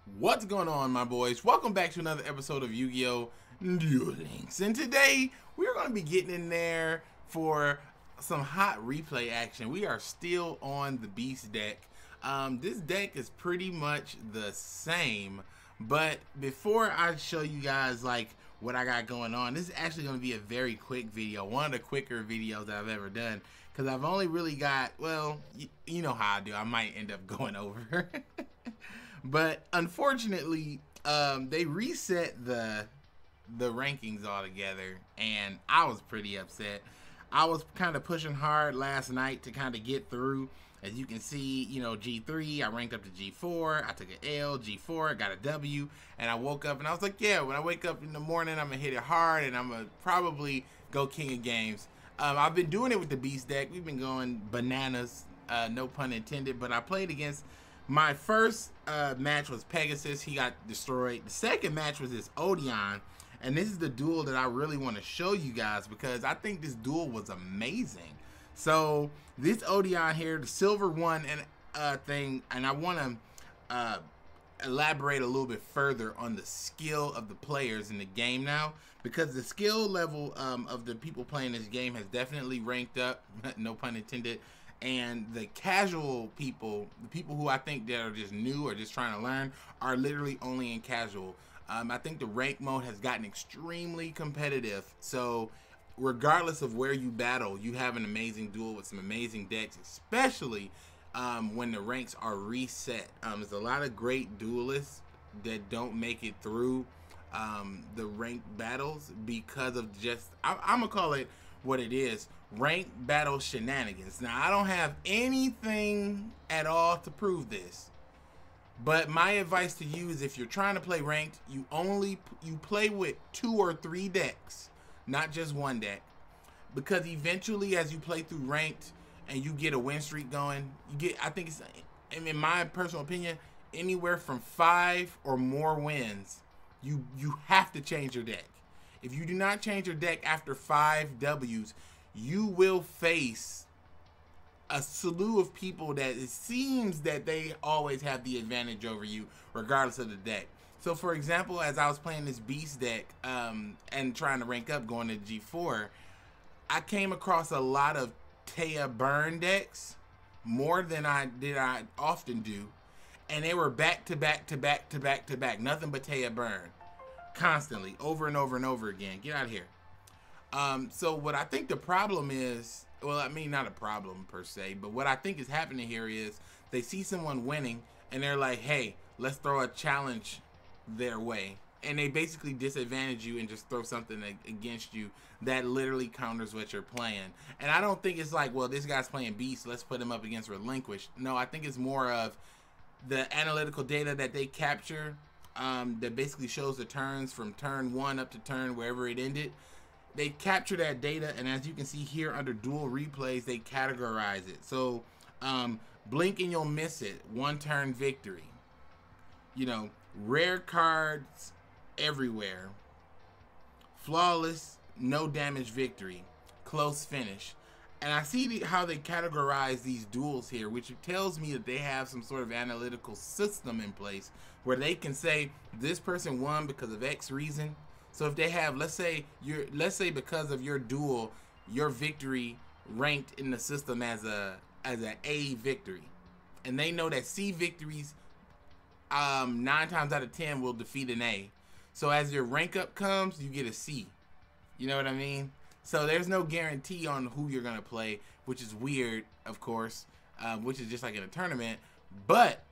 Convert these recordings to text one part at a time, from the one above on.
What's going on, my boys? Welcome back to another episode of Yu-Gi-Oh! Duel Links. And today, we're going to be getting in there for some hot replay action. We are still on the Beast deck. This deck is pretty much the same, but before I show you guys like what I got going on, this is actually going to be a very quick video. One of the quicker videos that I've ever done, because I've only really got, well, you know how I do. I might end up going over. But unfortunately, they reset the rankings altogether, and I was pretty upset. I was kind of pushing hard last night to kind of get through. As you can see, you know, G3, I ranked up to G4, I took an L, G4, I got a W, and I woke up and I was like, yeah, when I wake up in the morning, I'm going to hit it hard, and I'm going to probably go king of games. I've been doing it with the Beast deck. We've been going bananas, no pun intended, but I played against... My first match was Pegasus. He got destroyed. The second match was this Odeon. And this is the duel that I really want to show you guys because I think this duel was amazing. So this Odeon here, the silver one thing, and I want to elaborate a little bit further on the skill of the players in the game now, because the skill level of the people playing this game has definitely ranked up, no pun intended. And the casual people, the people who I think that are just new or just trying to learn, are literally only in casual. I think the rank mode has gotten extremely competitive. So regardless of where you battle, you have an amazing duel with some amazing decks, especially when the ranks are reset. There's a lot of great duelists that don't make it through the ranked battles because of just, I'm going to call it what it is, ranked battle shenanigans. Now, I don't have anything at all to prove this, but my advice to you is if you're trying to play ranked, you play with 2 or 3 decks, not just one deck, because eventually as you play through ranked and you get a win streak going, you get, I think it's, in my personal opinion, anywhere from 5 or more wins, you have to change your deck. If you do not change your deck after 5 W's, you will face a slew of people that it seems that they always have the advantage over you, regardless of the deck. So, for example, as I was playing this Beast deck and trying to rank up going to G4, I came across a lot of Taya burn decks, more than I often do, and they were back to back to back to back to back, nothing but Taya burn. Constantly, over and over and over again. Get out of here. So what I think the problem is, well, I mean, not a problem per se, but what I think is happening here is they see someone winning and they're like, hey, let's throw a challenge their way. And they basically disadvantage you and just throw something against you that literally counters what you're playing. And I don't think it's like, well, this guy's playing Beast, let's put him up against Relinquished. No, I think it's more of the analytical data that they capture that basically shows the turns from turn 1 up to turn wherever it ended. They capture that data, and as you can see here under dual replays, they categorize it. So blink and you'll miss it, 1 turn victory. You know, rare cards everywhere, flawless, no damage victory, close finish. And I see how they categorize these duels here, which tells me that they have some sort of analytical system in place where they can say this person won because of X reason. So if they have, let's say because of your duel, your victory ranked in the system as an A victory, and they know that C victories 9 times out of 10 will defeat an A. So as your rank up comes, you get a C. You know what I mean? So there's no guarantee on who you're going to play, which is weird, of course, which is just like in a tournament. But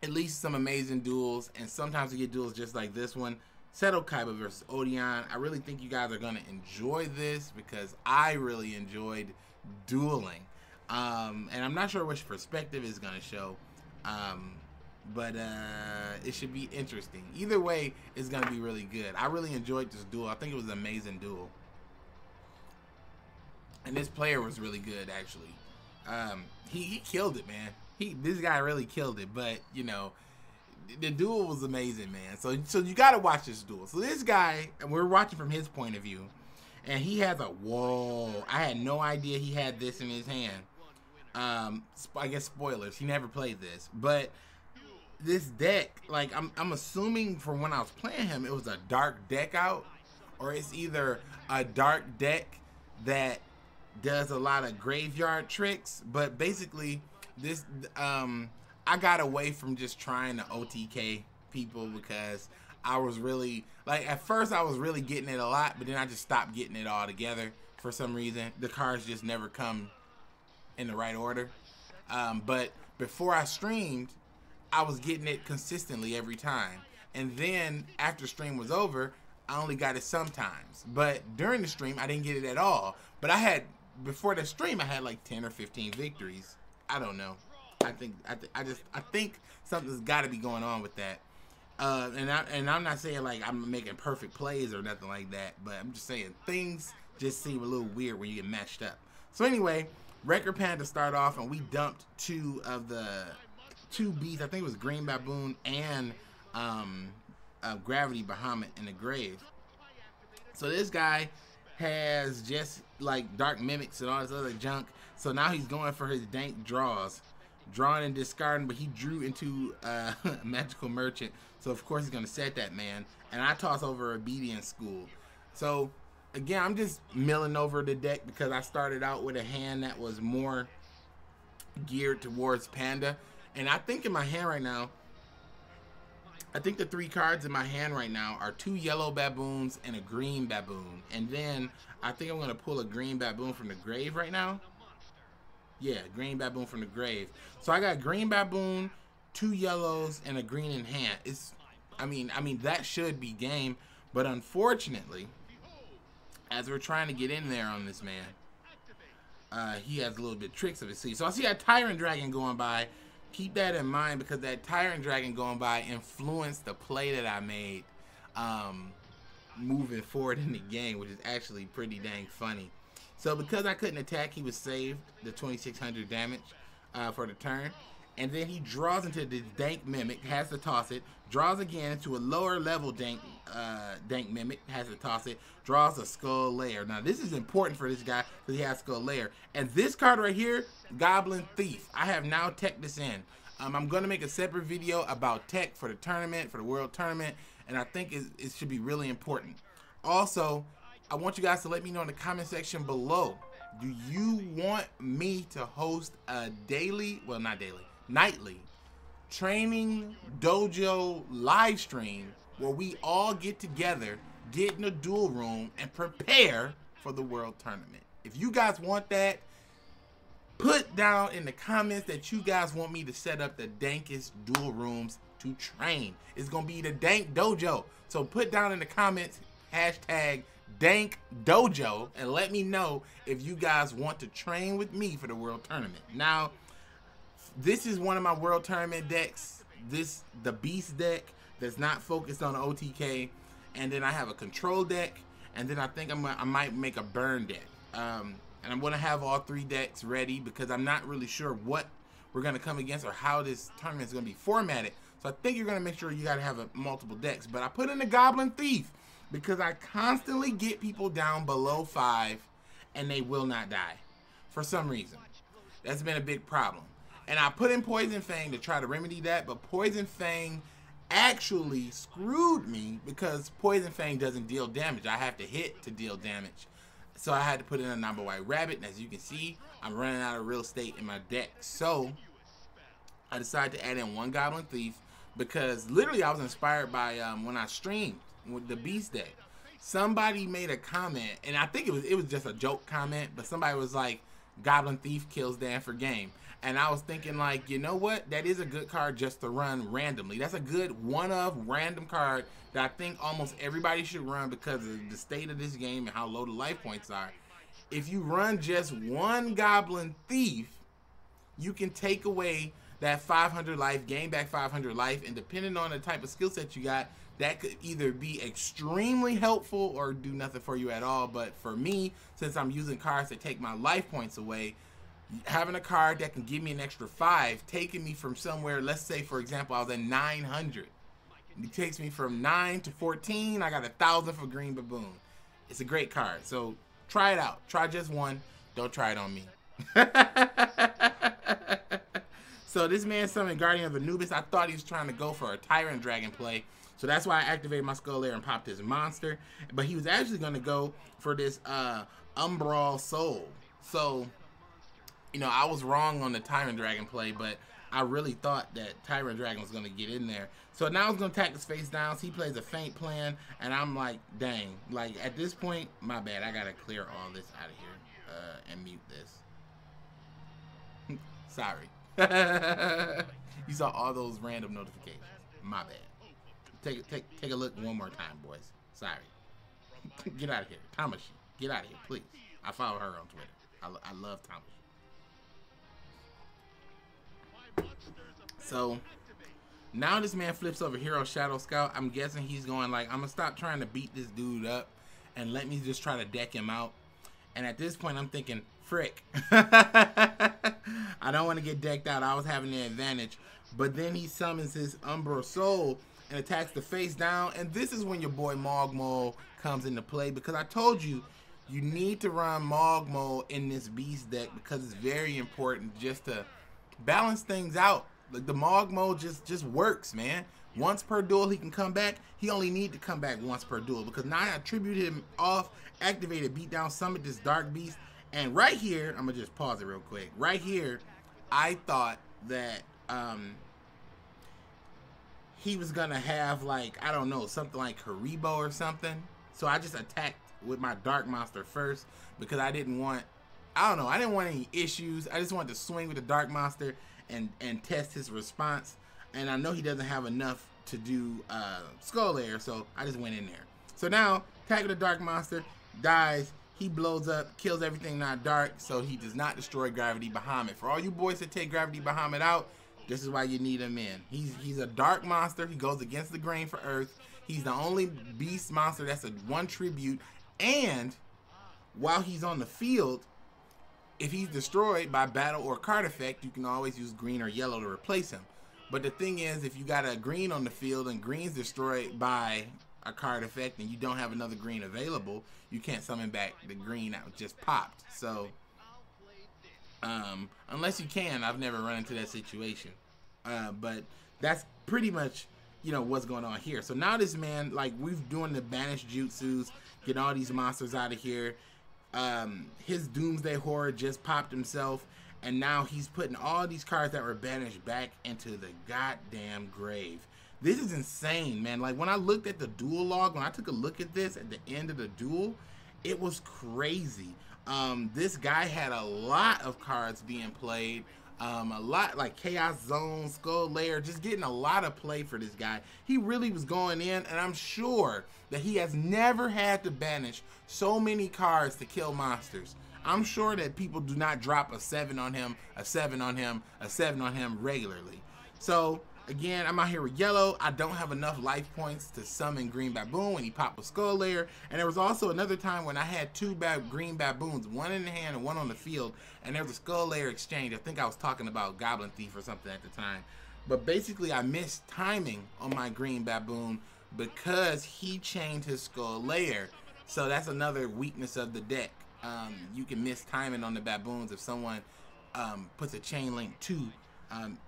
at least some amazing duels, and sometimes we get duels just like this one. Seto Kaiba versus Odeon. I really think you guys are going to enjoy this because I really enjoyed dueling. And I'm not sure which perspective is going to show, but it should be interesting. Either way, it's going to be really good. I really enjoyed this duel. I think it was an amazing duel. And this player was really good, actually. He killed it, man. This guy really killed it. But you know, the duel was amazing, man. So you got to watch this duel. So this guy, and we're watching from his point of view, and he has a whoa. I had no idea he had this in his hand. I guess spoilers. He never played this, but this deck, like I'm assuming from when I was playing him, it was a dark deck out, or it's either a dark deck that does a lot of graveyard tricks. But basically, this I got away from just trying to OTK people because I was really, like, at first I was really getting it a lot, but then I just stopped getting it all together for some reason. The cards just never come in the right order. But before I streamed, I was getting it consistently every time. And then after stream was over, I only got it sometimes. But during the stream, I didn't get it at all. But I had, before the stream, I had like 10 or 15 victories. I don't know. I think something's got to be going on with that. And I'm not saying like I'm making perfect plays or nothing like that, but I'm just saying things just seem a little weird when you get matched up. So anyway, Record Panda start off, and we dumped two beasts. I think it was Green Baboon and Gravity Bahamut in the grave. So this guy has just like Dark Mimics and all this other junk. So now he's going for his dank draws. Drawing and discarding, but he drew into Magical Merchant. So of course he's going to set that man. And I toss over Obedience School. So again, I'm just milling over the deck because I started out with a hand that was more geared towards Panda. And I think in my hand right now, I think the 3 cards in my hand right now are 2 yellow baboons and a green baboon. And then I think I'm going to pull a green baboon from the grave right now. Yeah, green baboon from the grave. So I got green baboon, 2 yellows, and a green in hand. I mean that should be game, but unfortunately, as we're trying to get in there on this man, he has a little bit of tricks of his sleeve. So I see a Tyrant Dragon going by. Keep that in mind because that Tyrant Dragon going by influenced the play that I made moving forward in the game, which is actually pretty dang funny. So because I couldn't attack, he was saved the 2600 damage for the turn. And then he draws into the Dank Mimic, has to toss it. Draws again into a lower level Dank Mimic, has to toss it. Draws a Skull Lair. Now this is important for this guy because he has Skull Lair. And this card right here, Goblin Thief. I have now teched this in. I'm going to make a separate video about tech for the tournament, for the World Tournament. And I think it should be really important. Also, I want you guys to let me know in the comment section below. Do you want me to host a daily, well not daily, nightly training dojo live stream where we all get together, get in a duel room, and prepare for the World Tournament? If you guys want that, put down in the comments that you guys want me to set up the dankest duel rooms to train. It's gonna be the Dank Dojo. So put down in the comments hashtag Dank Dojo and let me know if you guys want to train with me for the World Tournament. Now, this is one of my World Tournament decks. The Beast deck that's not focused on OTK, and then I have a control deck, and then I think I might make a burn deck. And I'm gonna have all 3 decks ready because I'm not really sure what we're gonna come against or how this tournament is gonna be formatted. So I think you're gonna make sure you gotta have multiple decks. But I put in the Goblin Thief because I constantly get people down below 5 and they will not die for some reason. That's been a big problem. And I put in Poison Fang to try to remedy that, but Poison Fang actually screwed me because Poison Fang doesn't deal damage. I have to hit to deal damage. So I had to put in a number white rabbit, and as you can see, I'm running out of real estate in my deck. So I decided to add in 1 Goblin Thief because literally I was inspired by when I streamed with the Beast deck. Somebody made a comment, and I think it was just a joke comment, but somebody was like, Goblin Thief kills Dan for game. And I was thinking, like, you know what? That is a good card just to run randomly. That's a good one-of random card that I think almost everybody should run because of the state of this game and how low the life points are. If you run just 1 Goblin Thief, you can take away that 500 life, gain back 500 life, and depending on the type of skill set you got, that could either be extremely helpful or do nothing for you at all. But for me, since I'm using cards that take my life points away, having a card that can give me an extra 5, taking me from somewhere, let's say for example I was at 900, it takes me from 9 to 14. I got 1,000 for Green Baboon. It's a great card, so try it out. Try just 1, don't try it on me. So this man summoned Guardian of Anubis. I thought he was trying to go for a Tyrant Dragon play. So that's why I activated my Skull Lair and popped his monster. But he was actually going to go for this Umbral Soul. So, you know, I was wrong on the Tyrant Dragon play, but I really thought that Tyrant Dragon was going to get in there. So now he's going to attack his face down. So he plays a feint plan, and I'm like, dang. Like, at this point, my bad. I got to clear all this out of here and mute this. Sorry. You saw all those random notifications. My bad. Take a look one more time, boys. Sorry. Get out of here. Tamashi. Get out of here, please. I follow her on Twitter. I love Tamashi. So, now this man flips over Hero Shadow Scout. I'm guessing he's going like, I'm going to stop trying to beat this dude up and let me just try to deck him out. And at this point, I'm thinking, frick. I don't want to get decked out. I was having the advantage. But then he summons his Umbral Soul and attacks the face down. And this is when your boy Mogmo comes into play, because I told you, you need to run Mogmo in this beast deck because it's very important just to balance things out. Like, the Mogmo just works, man. Once per duel he can come back. He only need to come back once per duel, because now I attributed him off, activated beatdown, summoned this dark beast. And right here, I'm gonna just pause it real quick. Right here, I thought that he was gonna have, like, I don't know, something like Haribo or something. So I just attacked with my dark monster first, because I didn't want, I don't know, I didn't want any issues. I just wanted to swing with the dark monster and test his response. And I know he doesn't have enough to do Skull Lair, so I just went in there. So now, attack with the dark monster, dies. He blows up, kills everything not dark, so he does not destroy Gravity Bahamut. For all you boys that take Gravity Bahamut out, this is why you need him in. He's a dark monster. He goes against the grain for Earth. He's the only beast monster that's a 1 tribute. And while he's on the field, if he's destroyed by battle or card effect, you can always use green or yellow to replace him. But the thing is, if you got a green on the field and green's destroyed by a card effect and you don't have another green available, you can't summon back the green that just popped. So unless you can, I've never run into that situation. But that's pretty much, you know, what's going on here. So now this man, like, we've doing the banished jutsus, get all these monsters out of here. His Doomsday Horror just popped himself, and now he's putting all these cards that were banished back into the goddamn grave. This is insane, man. Like, when I looked at the duel log, when I took a look at this at the end of the duel, it was crazy. This guy had a lot of cards being played. A lot like Chaos Zone, Skull Lair, just getting a lot of play for this guy. He really was going in, and I'm sure that he has never had to banish so many cards to kill monsters. I'm sure that people do not drop a 7 on him, a 7 on him, a 7 on him regularly. So again, I'm out here with yellow. I don't have enough life points to summon Green Baboon when he popped with Skull Lair. And there was also another time when I had 2 green baboons, 1 in the hand and 1 on the field, and there was a Skull Lair exchange. I think I was talking about Goblin Thief or something at the time. But basically, I missed timing on my Green Baboon because he chained his Skull Lair. So that's another weakness of the deck. You can miss timing on the baboons if someone puts a chain link 2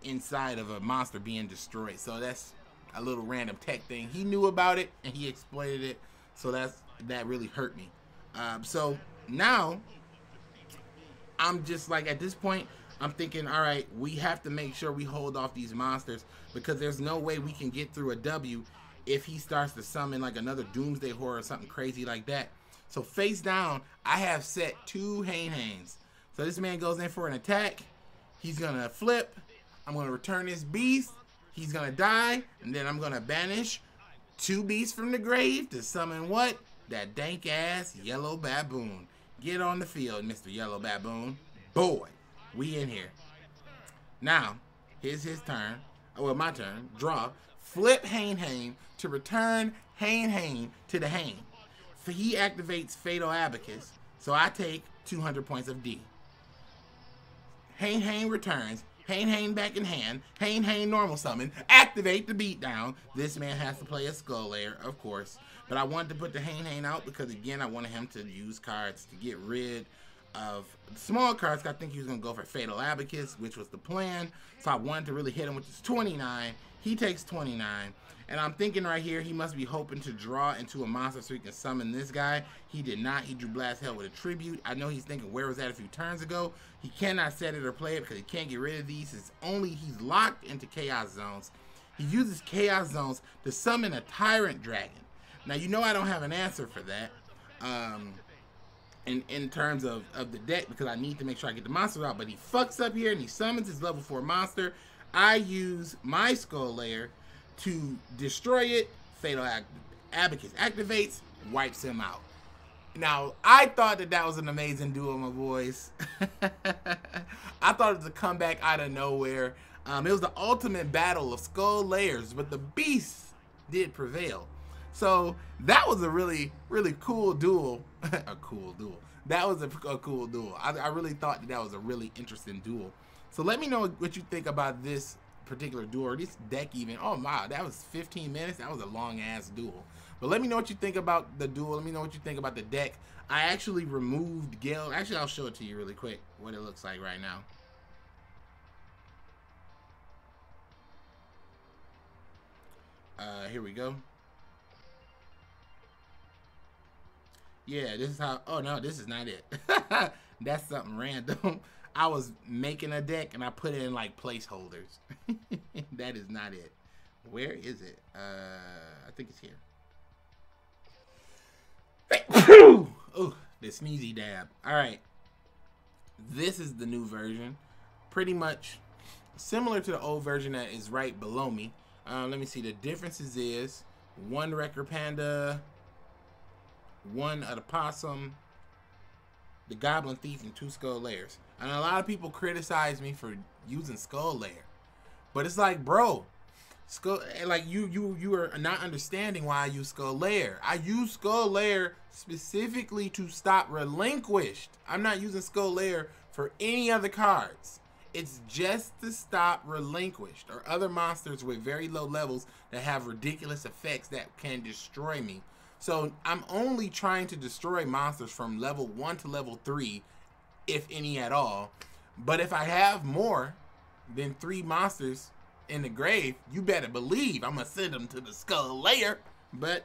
inside of a monster being destroyed. So that's a little random tech thing. He knew about it and he exploited it. So that really hurt me. So now I'm just like, at this point, I'm thinking, all right, we have to make sure we hold off these monsters, because there's no way we can get through a W if he starts to summon like another Doomsday Horror or something crazy like that. So face down, I have set 2 Hain-Hains. So this man goes in for an attack. He's gonna flip. I'm gonna return this beast. He's gonna die, and then I'm gonna banish 2 beasts from the grave to summon what? That dank ass Yellow Baboon. Get on the field, Mr. Yellow Baboon. Boy, we in here. Now, here's his turn. Well, my turn. Draw. Flip Hain-Hain to return Hain-Hain to the Hain. So he activates Fatal Abacus. So I take 200 points of D. Hain-Hain returns. Hain-Hain back in hand. Hain-Hain normal summon. Activate the beatdown. This man has to play a Skull Lair, of course. But I wanted to put the Hain-Hain out because, again, I wanted him to use cards to get rid of small cards. I think he was going to go for Fatal Abacus, which was the plan. So I wanted to really hit him, which is 29. He takes 29. And I'm thinking right here, he must be hoping to draw into a monster so he can summon this guy. He did not. He drew Blast Hell with a Tribute. I know he's thinking, where was that a few turns ago? He cannot set it or play it because he can't get rid of these. He's locked into Chaos Zones. He uses Chaos Zones to summon a Tyrant Dragon. Now, you know I don't have an answer for that in terms of the deck, because I need to make sure I get the monsters out. But he fucks up here and he summons his level 4 monster. I use my Skull Layer to destroy it. Fatal Abacus activates, wipes him out. Now, I thought that was an amazing duel, my boys. I thought it was a comeback out of nowhere. It was the ultimate battle of Skull Layers, but the beast did prevail. So that was a really, really cool duel. A cool duel. That was a cool duel. I really thought that was a really interesting duel. So let me know what you think about this particular duel, or this deck even. Oh wow, that was 15 minutes. That was a long ass duel. But let me know what you think about the duel. Let me know what you think about the deck. I actually removed Gale. Actually, I'll show it to you really quick what it looks like right now. Here we go. Yeah, this is how. Oh no, this is not it. That's something random. I was making a deck and I put it in like placeholders. That is not it. Where is it? I think it's here. Oh, the sneezy dab. All right. This is the new version. Pretty much similar to the old version that is right below me. Let me see. The differences is 1 Wrecker Panda, 1 of the Possum, the Goblin Thief, and 2 Skull Layers. And a lot of people criticize me for using Skull Layer, but it's like, bro, you are not understanding why I use Skull Layer. I use Skull Layer specifically to stop Relinquished. I'm not using Skull Layer for any other cards. It's just to stop Relinquished or other monsters with very low levels that have ridiculous effects that can destroy me. So I'm only trying to destroy monsters from level 1 to level 3, if any at all. But if I have more than 3 monsters in the grave, you better believe I'm gonna send them to the Skull Layer. But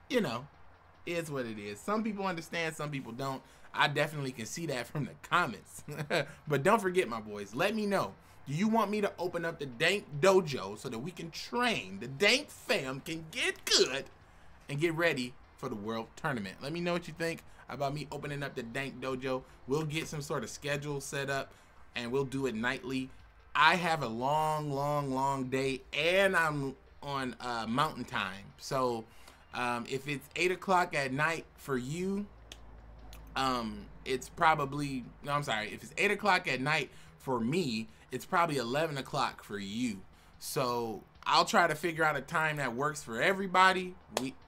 you know, it's what it is. Some people understand, some people don't. I definitely can see that from the comments. But don't forget, my boys, let me know. Do you want me to open up the Dank Dojo so that we can train, the Dank fam can get good and get ready for the World Tournament? Let me know what you think about me opening up the Dank Dojo. We'll get some sort of schedule set up and we'll do it nightly. I have a long day and I'm on mountain time. So if it's 8 o'clock at night for you, it's probably, no, I'm sorry. If it's 8 o'clock at night for me, it's probably 11 o'clock for you. So I'll try to figure out a time that works for everybody.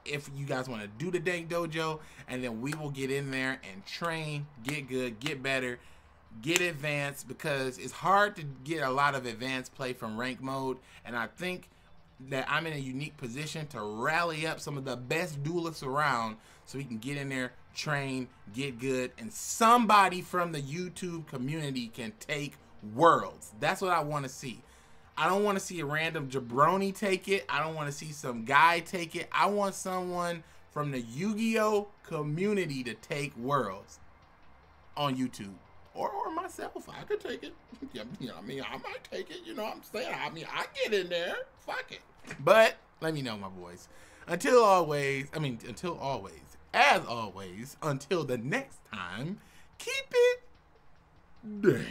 If you guys want to do the Dank Dojo, and then we will get in there and train, get good, get better, get advanced, because it's hard to get a lot of advanced play from rank mode. And I think that I'm in a unique position to rally up some of the best duelists around so we can get in there, train, get good, and somebody from the YouTube community can take worlds. That's what I want to see. I don't want to see a random jabroni take it. I don't want to see some guy take it. I want someone from the Yu-Gi-Oh community to take worlds on YouTube. Or myself. I could take it. You know, I mean, I might take it. You know what I'm saying? I mean, I get in there. Fuck it. But let me know, my boys. Until always, as always, until the next time, keep it dank.